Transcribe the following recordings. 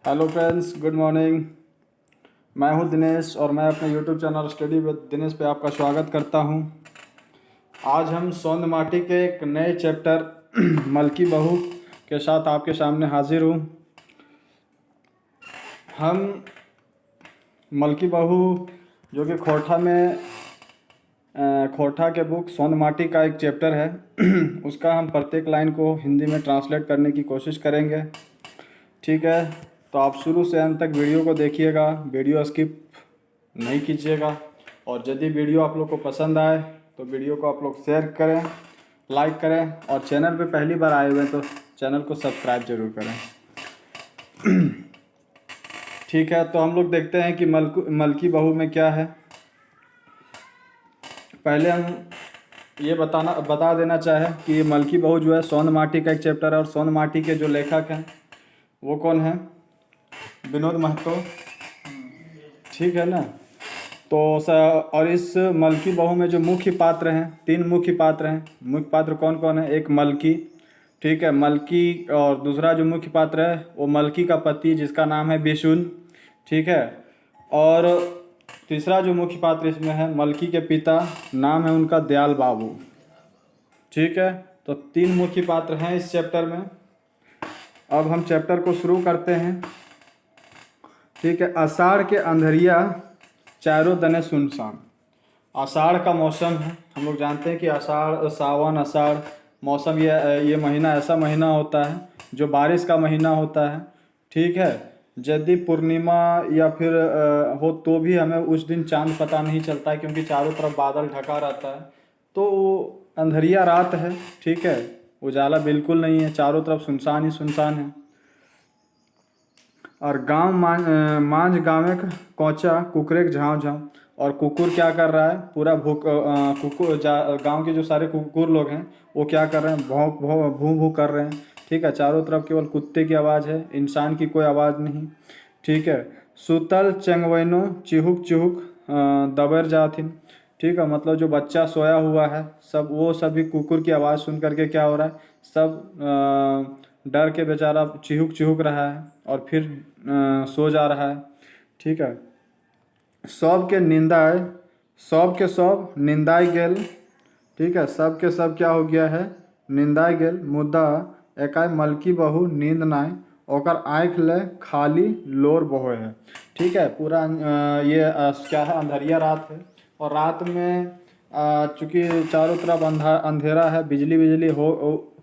Hello friends, good morning. मैं हूं दिनेश और मैं अपने YouTube channel study with Dinesh पे आपका स्वागत करता हूं। आज हम सौंद माटी के एक नए चैप्टर मलकी बहू के साथ आपके सामने हाजिर हूं। हम मलकी बहू जो कि खोरठा के बुक सौंद माटी का एक चैप्टर है उसका हम प्रत्येक लाइन को हिंदी में ट्रांसलेट करने की कोशिश करेंगे। ठीक है, तो आप शुरू से अंत तक वीडियो को देखिएगा, वीडियो स्किप नहीं कीजिएगा। और यदि वीडियो आप लोग को पसंद आए तो वीडियो को आप लोग शेयर करें, लाइक करें, और चैनल पे पहली बार आए हुए हैं तो चैनल को सब्सक्राइब जरूर करें। ठीक है, तो हम लोग देखते हैं कि मलकी बहू में क्या है। पहले हम ये बता देना चाहें कि ये मलकी बहू जो है सौंद माटी का एक चैप्टर है, और सौंद माटी के जो लेखक हैं वो कौन है? विनोद महतो। ठीक है ना। तो और इस मलकी बहू में जो मुख्य पात्र हैं, 3 मुख्य पात्र हैं। मुख्य पात्र कौन कौन है? एक मलकी, ठीक है, मलकी, और दूसरा जो मुख्य पात्र है वो मलकी का पति जिसका नाम है बिशुन। ठीक है, और तीसरा जो मुख्य पात्र इसमें है मलकी के पिता, नाम है उनका दयाल बाबू। ठीक है, तो 3 मुख्य पात्र हैं इस चैप्टर में। अब हम चैप्टर को शुरू करते हैं। ठीक है, आषाढ़ के अंधरिया चारों दने सुनसान। आषाढ़ का मौसम है। हम लोग जानते हैं कि आषाढ़, सावन, आषाढ़ मौसम, ये महीना ऐसा महीना होता है जो बारिश का महीना होता है। ठीक है, यदि पूर्णिमा या फिर हो तो भी हमें उस दिन चांद पता नहीं चलता है, क्योंकि चारों तरफ बादल ढका रहता है। तो अंधरिया रात है। ठीक है, उजाला बिल्कुल नहीं है, चारों तरफ सुनसान ही सुनसान है। और गांव मांझ गाँव कोचा कुकरे झाँव झाँव। और कुकुर क्या कर रहा है? पूरा कुकुर गांव के जो सारे कुकुर लोग हैं वो क्या कर रहे हैं? भौंक भौं भूं भूं कर रहे हैं। ठीक है, चारों तरफ केवल कुत्ते की आवाज़ है, इंसान की कोई आवाज़ नहीं। ठीक है, सुतल चंगवैनो चिहुक चिहुक दबर जाथिन। ठीक है, मतलब जो बच्चा सोया हुआ है सब, वो सभी कुकुर की आवाज़ सुन करके क्या हो रहा है? सब डर के बेचारा चिहुक चिहुक रहा है और फिर सो जा रहा है। ठीक है, सब के निंदाए, सब के सब निंदाई गेल। ठीक है, सब के सब क्या हो गया है? निंदाई गेल। मुद्दा एकाई मलकी बहू नींद नाय, ओकर आँख ले खाली लोर बहोय है। ठीक है, पूरा क्या है? अंधरिया रात है, और रात में चूँकि चारों तरफ अंधेरा है, बिजली बिजली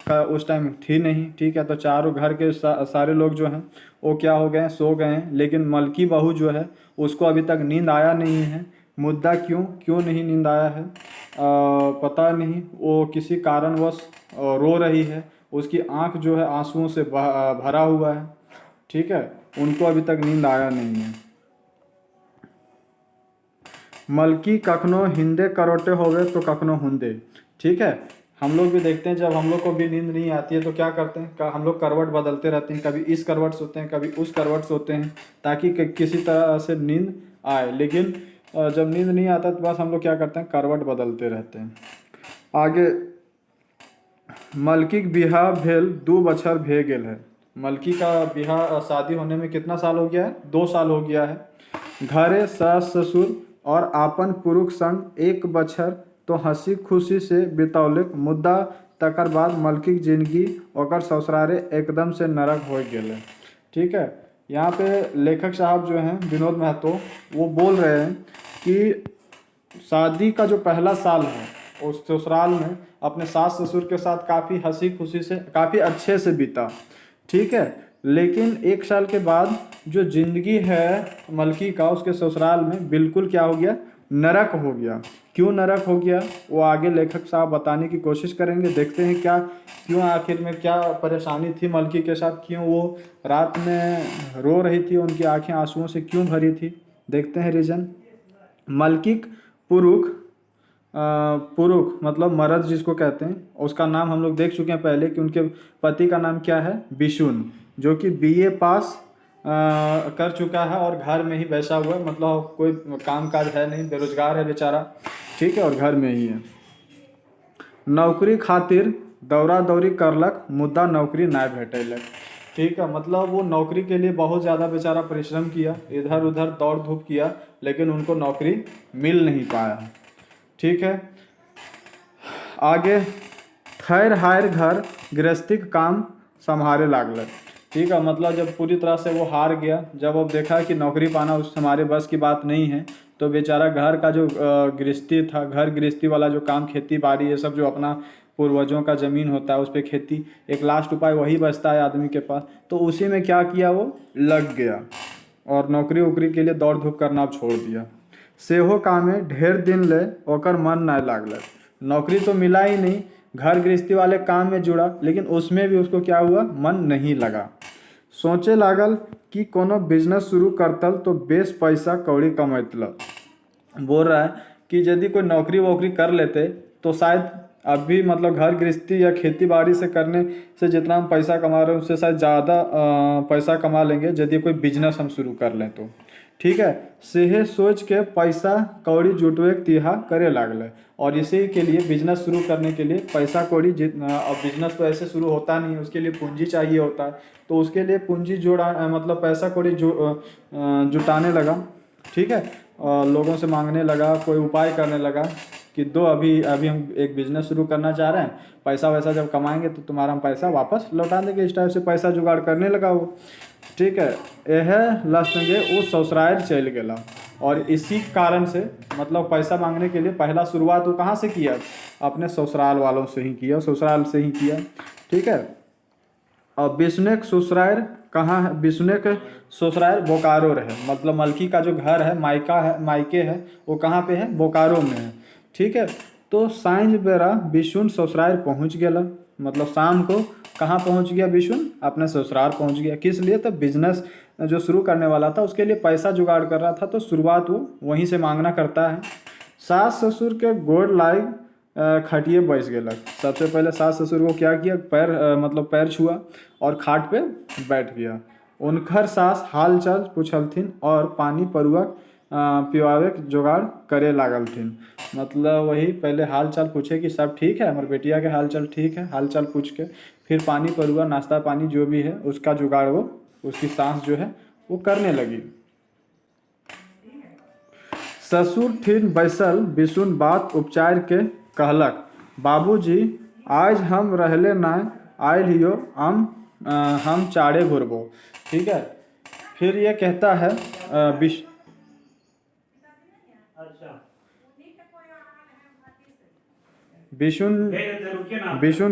का उस टाइम थी नहीं। ठीक है, तो चारों घर के सारे लोग जो हैं वो क्या हो गए हैं? सो गए हैं। लेकिन मलकी बहू जो है उसको अभी तक नींद आया नहीं है। मुद्दा क्यों क्यों नहीं नींद आया है? पता नहीं, वो किसी कारणवश रो रही है। उसकी आंख जो है आंसुओं से भरा हुआ है। ठीक है, उनको अभी तक नींद आया नहीं है। मलकी कखनो हिंदे करोटे होवे तो कखनो हुंदे। ठीक है, हम लोग भी देखते हैं जब हम लोग को भी नींद नहीं आती है तो क्या करते हैं? हम लोग करवट बदलते रहते हैं, कभी इस करवट सोते हैं, कभी उस करवट सोते हैं, ताकि किसी तरह से नींद आए। लेकिन जब नींद नहीं आता तो बस हम लोग क्या करते हैं? करवट बदलते रहते हैं। आगे, मलकी के बिहा भेल 2 बछर भे गेल है। मलकी का बिहा, शादी होने में कितना साल हो गया है? 2 साल हो गया है। घरे सास ससुर और आपन पुरुष संग 1 बछर तो हंसी खुशी से बितौलक। मुद्दा तकर बाद मलकी की जिंदगी ओकर ससुरारे एकदम से नरक हो गेल। ठीक है, यहाँ पे लेखक साहब जो हैं विनोद महतो, वो बोल रहे हैं कि शादी का जो पहला साल है उस ससुराल में अपने सास ससुर के साथ काफ़ी हंसी खुशी से, काफ़ी अच्छे से बीता। ठीक है, लेकिन 1 साल के बाद जो जिंदगी है मलकी का उसके ससुराल में बिल्कुल क्या हो गया? नरक हो गया। क्यों नरक हो गया वो आगे लेखक साहब बताने की कोशिश करेंगे। देखते हैं क्या, क्यों, आखिर में क्या परेशानी थी मलकी के साथ, क्यों वो रात में रो रही थी, उनकी आंखें आंसुओं से क्यों भरी थी। देखते हैं रीजन। मलकिक पुरुष, पुरुष मतलब मर्द जिसको कहते हैं, उसका नाम हम लोग देख चुके हैं पहले कि उनके पति का नाम क्या है? बिशुन, जो कि बीए पास कर चुका है और घर में ही बैठा हुआ है, मतलब कोई काम काज है नहीं, बेरोजगार है बेचारा। ठीक है, और घर में ही है। नौकरी खातिर दौरा दौरी करलक, मुद्दा नौकरी ना भेटैलक। ठीक है, मतलब वो नौकरी के लिए बहुत ज़्यादा बेचारा परिश्रम किया, इधर उधर दौड़ धूप किया, लेकिन उनको नौकरी मिल नहीं पाया। ठीक है, आगे खैर हार घर गृहस्थी के काम संभाले लागल। ठीक है, मतलब जब पूरी तरह से वो हार गया, जब अब देखा कि नौकरी पाना उस हमारे बस की बात नहीं है, तो बेचारा घर का जो गृहस्थी था, घर गृहस्थी वाला जो काम, खेती बाड़ी, ये सब जो अपना पूर्वजों का ज़मीन होता है उस पर खेती, एक लास्ट उपाय वही बचता है आदमी के पास, तो उसी में क्या किया, वो लग गया और नौकरी वोकरी के लिए दौड़ धूप करना अब छोड़ दिया। सेहो कामे ढेर दिन ले ओकर मन नहीं लागल। नौकरी तो मिला ही नहीं, घर गृहस्थी वाले काम में जुड़ा, लेकिन उसमें भी उसको क्या हुआ, मन नहीं लगा। सोचे लागल कि कोनो बिजनेस शुरू करतल तो बेस पैसा कौड़ी कमैतल। बोल रहा है कि यदि कोई नौकरी वोकरी कर लेते तो शायद अभी मतलब घर गृहस्थी या खेती बाड़ी से करने से जितना हम पैसा कमा रहे हैं उससे शायद ज़्यादा पैसा कमा लेंगे यदि कोई बिजनेस हम शुरू कर लें तो। ठीक है, सेहे सोच के पैसा कौड़ी जुटवे के तिहा करे लागल, और इसी के लिए बिजनेस शुरू करने के लिए पैसा कौड़ी अब बिजनेस तो ऐसे शुरू होता नहीं है, उसके लिए पूंजी चाहिए होता है, तो उसके लिए पूंजी जोड़ा मतलब पैसा कौड़ी जुटाने लगा। ठीक है, लोगों से मांगने लगा, कोई उपाय करने लगा कि दो अभी अभी हम एक बिजनेस शुरू करना चाह रहे हैं, पैसा वैसा जब कमाएंगे तो तुम्हारा हम पैसा वापस लौटा देंगे, इस टाइप से पैसा जुगाड़ करने लगा वो। ठीक है, यह लसंगे वो ससुराल चल गया, और इसी कारण से मतलब पैसा मांगने के लिए पहला शुरुआत वो कहाँ से किया, अपने ससुराल वालों से ही किया, ससुराल से ही किया। ठीक है, और विष्णु के ससुराल कहाँ है, विष्णु के ससुराल बोकारो रहे, मतलब मलकी का जो घर है, मायका है, मायके है, वो कहाँ पे है, बोकारो में है। ठीक है, तो सांझ बेरा विष्णु ससुराल पहुँच गया, मतलब शाम को कहाँ पहुँच गया विष्णु, अपने ससुराल पहुँच गया। किस लिए, तो बिजनेस जो शुरू करने वाला था उसके लिए पैसा जुगाड़ कर रहा था, तो शुरुआत वो वहीं से मांगना करता है। सास ससुर के गोड़ लाई खटिए बैस गेलक। सबसे पहले सास ससुर को क्या किया, पैर मतलब पैर छुआ और खाट पे बैठ गया। उनकर सास हाल चाल पूछलथिन और पानी परुआ पिवावे के जुगाड़ करे लागलथिन। मतलब वही पहले हाल चाल पूछे कि सब ठीक है, हमारे बेटिया के हाल चाल ठीक है, हाल चाल पूछ के फिर पानी परुआ नाश्ता पानी जो भी है उसका जुगाड़ वो उसकी सास जो है वो करने लगी। ससुर थिन बैसल विष्णु बात उपचार के कहलक, बाबूजी आज हम रहले नाय आयल हियो, हम चाड़े घुरबो। ठीक है, फिर ये कहता है विष्णु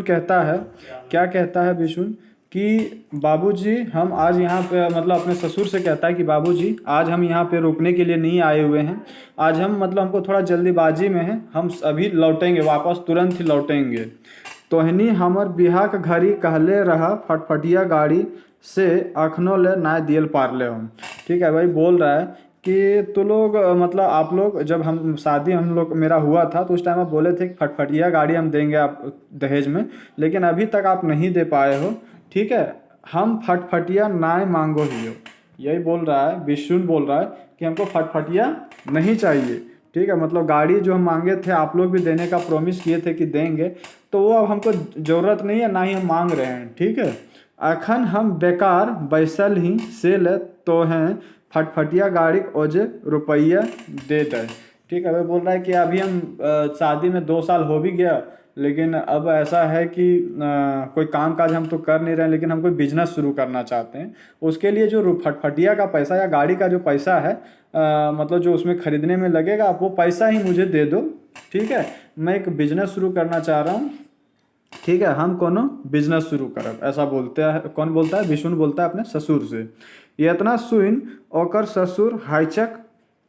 कहता है, क्या कहता है विष्णु कि बाबूजी हम आज यहाँ पे मतलब अपने ससुर से कहता है कि बाबूजी आज हम यहाँ पे रुकने के लिए नहीं आए हुए हैं, आज हम मतलब हमको थोड़ा जल्दीबाजी में है, हम अभी लौटेंगे, वापस तुरंत ही लौटेंगे। तोहनी हमर बिहार के घड़ी कहले रहा फटफटिया गाड़ी से अखनो ले ना दियल पारले हम। ठीक है भाई, बोल रहा है कि तो लोग मतलब आप लोग जब हम शादी हम लोग मेरा हुआ था तो उस टाइम आप बोले थे कि फटफटिया गाड़ी हम देंगे आप दहेज में, लेकिन अभी तक आप नहीं दे पाए हो। ठीक है, हम फटफटिया ना मांगो ही हो, यही बोल रहा है विष्णु, बोल रहा है कि हमको फटफटिया नहीं चाहिए। ठीक है, मतलब गाड़ी जो हम मांगे थे आप लोग भी देने का प्रॉमिस किए थे कि देंगे, तो वो अब हमको ज़रूरत नहीं है, ना ही हम मांग रहे हैं। ठीक है, अखन हम बेकार बैसल ही से ले तो हैं फटफटिया गाड़ी ओजे रुपया दे दे। ठीक है, वो बोल रहा है कि अभी हम शादी में 2 साल हो भी गया, लेकिन अब ऐसा है कि कोई काम काज हम तो कर नहीं रहे हैं, लेकिन हम कोई बिजनेस शुरू करना चाहते हैं, उसके लिए जो फटफटिया का पैसा या गाड़ी का जो पैसा है मतलब जो उसमें ख़रीदने में लगेगा आप वो पैसा ही मुझे दे दो। ठीक है, मैं एक बिजनेस शुरू करना चाह रहा हूँ। ठीक है, हम कोनो बिजनेस शुरू करब, ऐसा बोलते हैं। कौन बोलता है, विष्णु बोलता है अपने ससुर से। ये इतना सुन ओकर ससुर हाइचक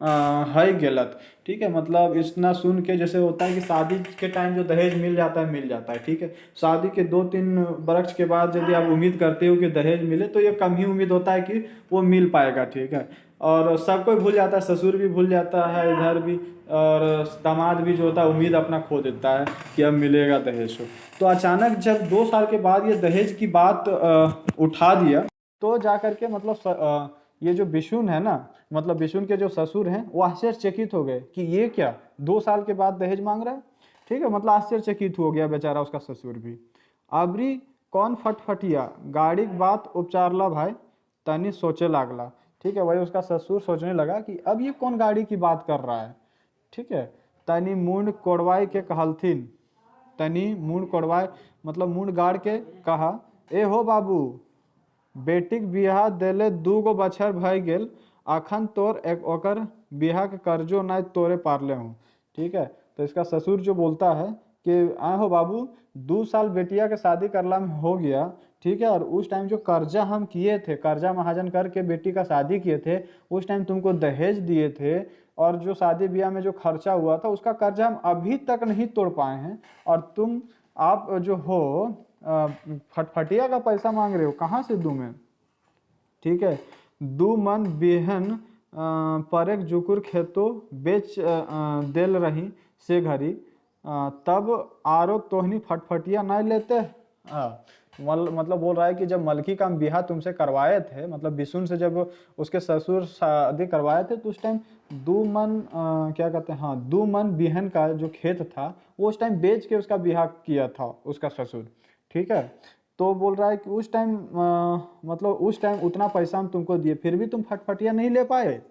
है गलत। ठीक है, मतलब इतना सुन के जैसे होता है कि शादी के टाइम जो दहेज मिल जाता है मिल जाता है। ठीक है, शादी के 2-3 वर्ष के बाद यदि आप उम्मीद करते हो कि दहेज मिले तो ये कम ही उम्मीद होता है कि वो मिल पाएगा। ठीक है, और सब कोई भूल जाता है, ससुर भी भूल जाता है इधर भी, और दामाद भी जो होता है उम्मीद अपना खो देता है कि अब मिलेगा दहेज। तो अचानक जब 2 साल के बाद ये दहेज की बात उठा दिया, तो जा कर के मतलब ये जो विष्णु है ना, मतलब विष्णु के जो ससुर हैं वो आश्चर्यचकित हो गए कि ये क्या 2 साल के बाद दहेज मांग रहा है। ठीक है, मतलब आश्चर्यचकित हो गया बेचारा उसका ससुर भी। अबरी कौन फटफटिया गाड़ी की बात उपचारला भाई, तनी सोचे लागला। ठीक है, वही उसका ससुर सोचने लगा कि अब ये कौन गाड़ी की बात कर रहा है। ठीक है, तनी मूंड कोड़वाई के कहलथिन, तनी मूंड कोड़वाई मतलब मूंड गाड़ के कहा, ए हो बाबू, बेटीक बियाह देले 2 गो बछर भय गेल, अखन तोर एक ओकर बियाह के कर्जो नहीं तोरे पारले हूँ। ठीक है, तो इसका ससुर जो बोलता है कि आ हो बाबू, 2 साल बेटिया के शादी करला में हो गया। ठीक है, और उस टाइम जो कर्जा हम किए थे, कर्जा महाजन करके बेटी का शादी किए थे, उस टाइम तुमको दहेज दिए थे, और जो शादी ब्याह में जो खर्चा हुआ था उसका कर्जा हम अभी तक नहीं तोड़ पाए हैं, और तुम आप जो हो फटफटिया का पैसा मांग रहे हो, कहाँ से दूं मैं। ठीक है, 2 मन बिहन परेक जुकुर खेतो बेच देल रही से घरी, तब आरो तोहनी फटफटिया नहीं लेते। मतलब बोल रहा है कि जब मलकी का बियाह तुमसे करवाए थे, मतलब बिशुन से जब उसके ससुर शादी करवाए थे, तो उस टाइम 2 मन क्या कहते हैं, हाँ 2 मन बिहन का जो खेत था वो उस टाइम बेच के उसका बियाह किया था उसका ससुर। ठीक है, तो बोल रहा है कि उस टाइम मतलब उस टाइम उतना पैसा हम तुमको दिए, फिर भी तुम फटफटिया नहीं ले पाए।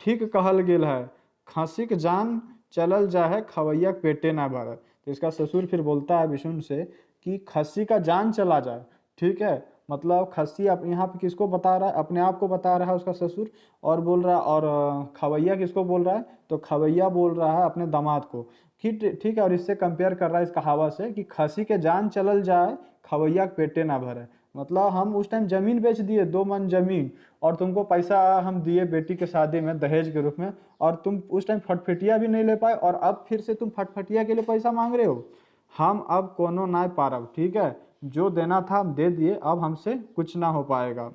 ठीक कहल गेल है, खांसी के जान चलल जा है, खवैया के पेटे ना भरे। तो इसका ससुर फिर बोलता है विष्णु से कि खस्सी का जान चला जाए। ठीक है, मतलब खस्सी अब यहाँ पे किसको बता रहा है, अपने आप को बता रहा है उसका ससुर, और बोल रहा है, और खवैया किसको बोल रहा है, तो खवैया बोल रहा है अपने दामाद को। ठीक है, और इससे कंपेयर कर रहा है इस कहावत से कि खस्सी के जान चलल जाए, खवैया के पेटे ना भरे। मतलब हम उस टाइम जमीन बेच दिए, 2 मन जमीन, और तुमको पैसा हम दिए बेटी के शादी में दहेज के रूप में, और तुम उस टाइम फटफटिया भी नहीं ले पाए, और अब फिर से तुम फटफटिया के लिए पैसा मांग रहे हो। हम अब कोनो ना पारब। ठीक है, जो देना था हम दे दिए, अब हमसे कुछ ना हो पाएगा।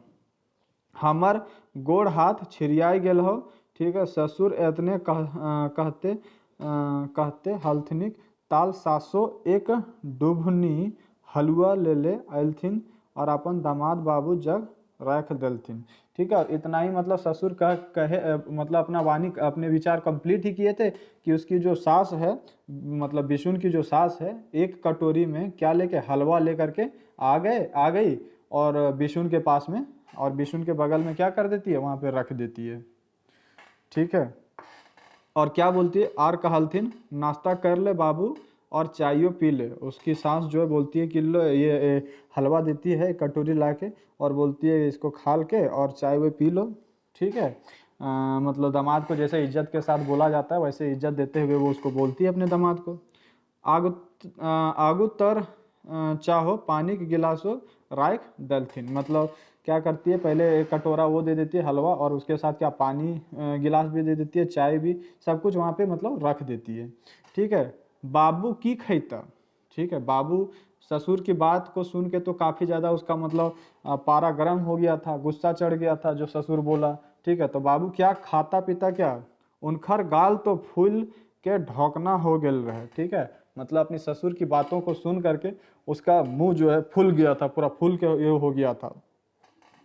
हमर गोड़ हाथ छिरियाई गेल हो। ठीक है, ससुर एतने कहते हलथिन, ताल सासो एक डुभनी हलुआ ले अयलथिन, और अपन दामाद बाबू जग रख देलथिन। ठीक है, और इतना ही मतलब ससुर कहे मतलब अपना वाणी अपने विचार कंप्लीट ही किए थे कि उसकी जो सास है, मतलब बिशुन की जो सास है, एक कटोरी में क्या लेके, हलवा लेकर के आ गई, और बिशुन के पास में, और बिशुन के बगल में क्या कर देती है, वहां पे रख देती है। ठीक है, और क्या बोलती है, आर कहलथिन, नाश्ता कर ले बाबू और चाइयो पी ले। उसकी सास जो है बोलती है कि लो ये हलवा देती है कटोरी ला के, और बोलती है इसको खाल के और चाय वो पी लो। ठीक है, मतलब दामाद को जैसे इज्जत के साथ बोला जाता है, वैसे इज्जत देते हुए वो उसको बोलती है अपने दामाद को। आगु आगु तर चाहो पानी के गिलासो राख दलथिन। मतलब क्या करती है, पहले एक कटोरा वो दे देती है हलवा, और उसके साथ क्या पानी गिलास भी दे देती है, चाय भी, सब कुछ वहाँ पे मतलब रख देती है। ठीक है, बाबू की खैता। ठीक है, बाबू ससुर की बात को सुन के तो काफ़ी ज़्यादा उसका मतलब पारा गर्म हो गया था, गुस्सा चढ़ गया था जो ससुर बोला। ठीक है, तो बाबू क्या खाता पीता क्या, उनखर गाल तो फूल के ढौकना हो गेल रहे। ठीक है, मतलब अपनी ससुर की बातों को सुन करके उसका मुंह जो है फूल गया था, पूरा फूल के ये हो गया था।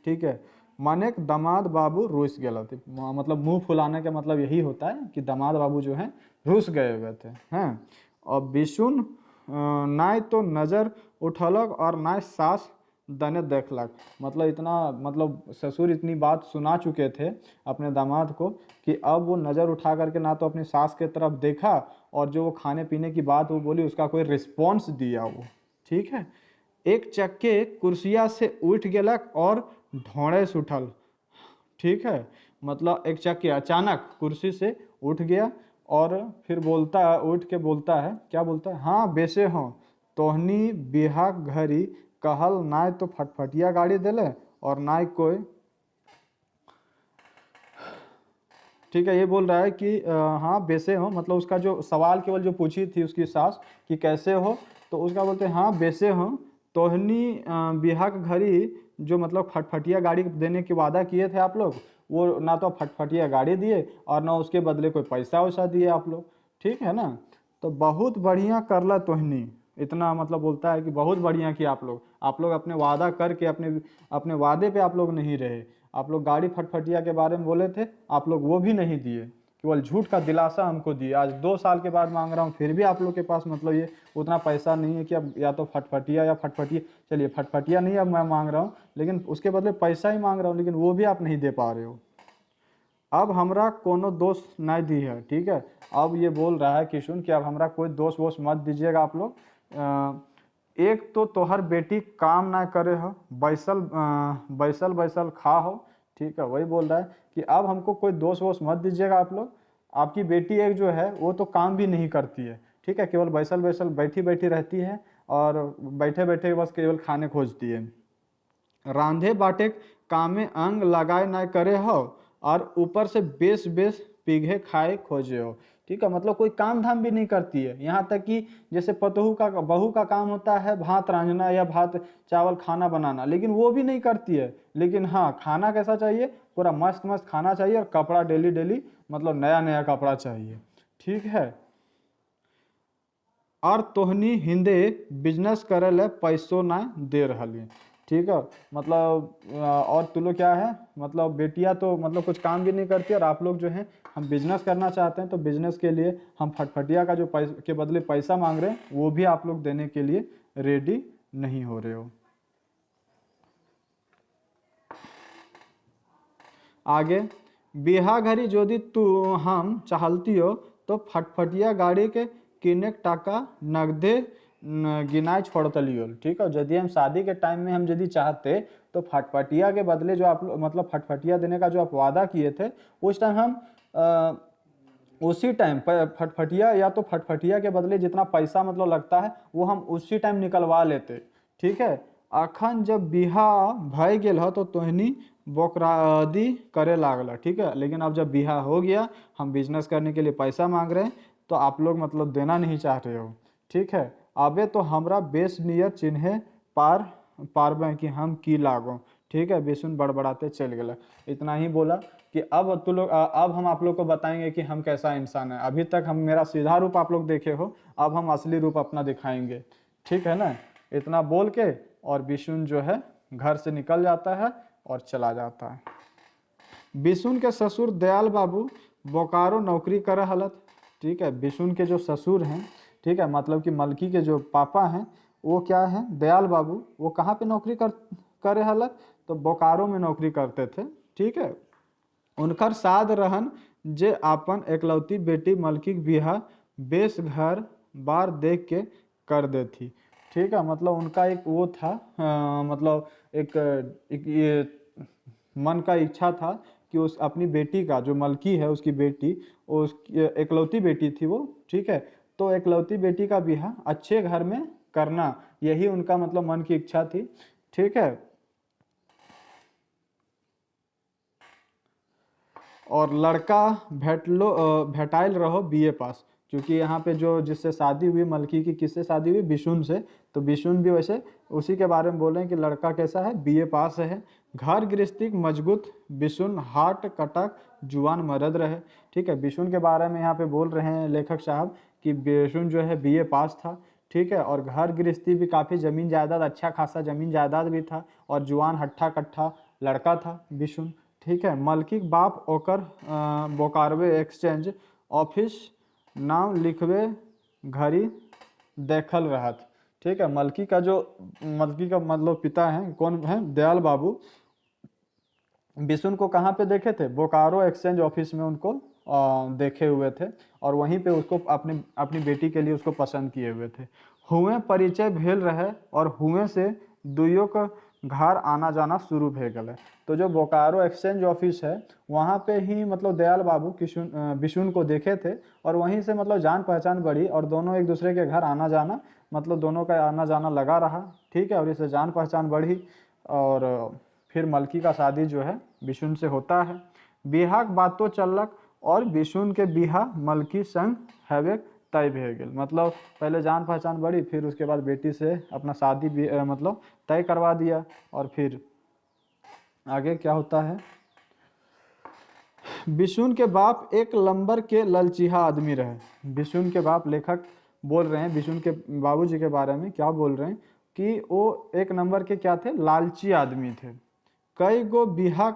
ठीक है, माने दामाद बाबू रुस गए थे, मतलब मुंह फुलाने का मतलब यही होता है कि दामाद बाबू जो है रुस गए हुए थे हैं। और बिशुन नाय तो नजर उठलक और नाय सास दने देखलक। मतलब इतना मतलब ससुर इतनी बात सुना चुके थे अपने दामाद को कि अब वो नज़र उठा करके ना तो अपनी सास के तरफ देखा, और जो वो खाने पीने की बात वो बोली उसका कोई रिस्पॉन्स दिया वो। ठीक है, एक चक्के कुर्सिया से उठ गेलक और ढोड़े से उठल। ठीक है, मतलब एक चक्के अचानक कुर्सी से उठ गया, और फिर उठ के बोलता है, क्या बोलता है, हाँ बेसे हो, तोहनी बिहा घरी कहल नाय तो फटफटिया गाड़ी देले, और नाय कोई। ठीक है, ये बोल रहा है कि हाँ बेसे हो, मतलब उसका जो सवाल केवल जो पूछी थी उसकी सास कि कैसे हो, तो उसका बोलते हैं हाँ बेसे हो, तोहनी बिहा के घड़ी जो मतलब फटफटिया गाड़ी देने की वादा किए थे आप लोग, वो ना तो फटफटिया गाड़ी दिए और ना उसके बदले कोई पैसा वैसा दिए आप लोग। ठीक है ना, तो बहुत बढ़िया करला तोहनी, इतना मतलब बोलता है कि बहुत बढ़िया किया आप लोग अपने वादा करके अपने अपने वादे पे आप लोग नहीं रहे। आप लोग गाड़ी फटफटिया के बारे में बोले थे, आप लोग वो भी नहीं दिए, केवल झूठ का दिलासा हमको दिए। आज 2 साल के बाद मांग रहा हूँ, फिर भी आप लोग के पास मतलब ये उतना पैसा नहीं है कि अब या तो फटफटिया या फटफटिया, चलिए फटफटिया नहीं अब मैं मांग रहा हूँ, लेकिन उसके बदले पैसा ही मांग रहा हूँ, लेकिन वो भी आप नहीं दे पा रहे हो। अब हमरा कोनो दोस्त नहीं दी है, ठीक है। अब ये बोल रहा है किशुन कि अब हमरा कोई दोस्त वोस्त मत दीजिएगा आप लोग। एक तो तोहर बेटी काम ना करे हो, बैसल बैसल खा हो, ठीक है। वही बोल रहा है कि अब हमको कोई दोस्त वोस्त मत दीजिएगा आप लोग। आपकी बेटी एक जो है वो तो काम भी नहीं करती है, ठीक है, केवल बैसल बैसल बैठी बैठी रहती है और बैठे बैठे बस केवल खाने खोजती है। रांधे बाटे कामे अंग लगाए ना करे हो और ऊपर से बेस बेस पीघे खाए खोजे हो, ठीक है। मतलब कोई काम धाम भी नहीं करती है, यहाँ तक कि जैसे बहू का काम होता है भात रांधना या भात चावल खाना बनाना, लेकिन वो भी नहीं करती है। लेकिन हाँ, खाना कैसा चाहिए, पूरा मस्त मस्त खाना चाहिए और कपड़ा डेली डेली मतलब नया नया कपड़ा चाहिए, ठीक है। और तोहनी हिंदे बिजनेस करे ले पैसों ना दे रही, ठीक है। मतलब और तू लोग क्या है, मतलब बेटियां तो मतलब कुछ काम भी नहीं करती, और आप लोग जो है हम बिजनेस करना चाहते हैं, तो बिजनेस के लिए हम फटफटिया का जो पैसे के बदले पैसा मांग रहे हैं वो भी आप लोग देने के लिए रेडी नहीं हो रहे हो। आगे, बिहा घरी यदि तू हम चाहती हो तो फटफटिया गाड़ी के किने टाका नगदे गिनाए छोड़तलियो, ठीक है। यदि हम शादी के टाइम में हम यदि चाहते तो फटफटिया के बदले जो आप मतलब फटफटिया देने का जो आप वादा किए थे, उस टाइम हम उसी टाइम फटफटिया या तो फटफटिया के बदले जितना पैसा मतलब लगता है वो हम उसी टाइम निकलवा लेते, ठीक है। अखन जब बिहा भय गेल हो तो तोहनी बोकरादी करे लागल, ठीक है। लेकिन अब जब बिहा हो गया, हम बिजनेस करने के लिए पैसा मांग रहे हैं, तो आप लोग मतलब देना नहीं चाह रहे हो, ठीक है। अबे तो हमरा बेस नियत चिन्हे पारबे कि हम की लागो, ठीक है। बिशुन बड़बड़ाते चल गया। इतना ही बोला कि अब हम आप लोग को बताएंगे कि हम कैसा इंसान है। अभी तक हम मेरा सीधा रूप आप लोग देखे हो, अब हम असली रूप अपना दिखाएंगे, ठीक है ना। इतना बोल के और बिशुन जो है घर से निकल जाता है और चला जाता है। बिशुन के ससुर दयाल बाबू बोकारो नौकरी कर हलत, ठीक है। बिशुन के जो ससुर हैं, ठीक है, मतलब कि मलकी के जो पापा हैं वो क्या है, दयाल बाबू, वो कहाँ पे नौकरी करे हलत, तो बोकारो में नौकरी करते थे, ठीक है। उनकर साध रहन जे अपन एकलौती बेटी मलकी बिहा बेस घर बार देख के कर देती, ठीक है। मतलब उनका एक वो था, मतलब एक ये मन का इच्छा था कि उस अपनी बेटी का, जो मलकी है उसकी बेटी, उसकी एकलौती बेटी थी वो, ठीक है। तो एकलौती बेटी का बिहा अच्छे घर में करना, यही उनका मतलब मन की इच्छा थी, ठीक है। और लड़का भेटाइल रहो बीए पास, क्योंकि यहाँ पे जो जिससे शादी हुई मलकी की, किससे शादी हुई, बिशुन से। तो बिशुन भी वैसे उसी के बारे में बोले हैं कि लड़का कैसा है, बीए पास है। घर गृहस्थी मजबूत, बिशुन हाट कटक जुआन मर्द रहे, ठीक है। बिशुन के बारे में यहाँ पे बोल रहे हैं लेखक साहब कि बिशुन जो है बीए पास था, ठीक है। और घर गृहस्थी भी काफ़ी ज़मीन जायदाद, अच्छा खासा ज़मीन जायदाद भी था, और जुआन हट्ठा कट्ठा लड़का था बिशुन, ठीक है। मलकी बाप ओकर बोकारवे एक्सचेंज ऑफिस नाम लिखवे घड़ी देखल रहत, ठीक है। मलकी का मतलब पिता हैं, कौन है, दयाल बाबू। बिशुन को कहाँ पे देखे थे, बोकारो एक्सचेंज ऑफिस में उनको देखे हुए थे, और वहीं पे उसको अपनी अपनी बेटी के लिए उसको पसंद किए हुए थे। हुए परिचय भेल रहे और हुए से दुइयों का घर आना जाना शुरू भे गए। तो जो बोकारो एक्सचेंज ऑफिस है वहाँ पे ही मतलब दयाल बाबू बिशुन को देखे थे, और वहीं से मतलब जान पहचान बढ़ी, और दोनों एक दूसरे के घर आना जाना, मतलब दोनों का आना जाना लगा रहा, ठीक है। और इससे जान पहचान बढ़ी, और फिर मलकी का शादी जो है बिशुन से होता है। बिहाक बातों चलक और बिशुन के बिहा मलकी संग हैवे तय भे गेल। मतलब पहले जान पहचान बढ़ी, फिर उसके बाद बेटी से अपना शादी भी मतलब तय करवा दिया। और फिर आगे क्या होता है, बिशुन के बाप एक लंबर के ललचिहा आदमी रहे। बिशुन के बाप, लेखक बोल रहे हैं बिशुन के बाबूजी के बारे में क्या बोल रहे हैं कि वो एक नंबर के क्या थे, लालची आदमी थे। कई गो बिहा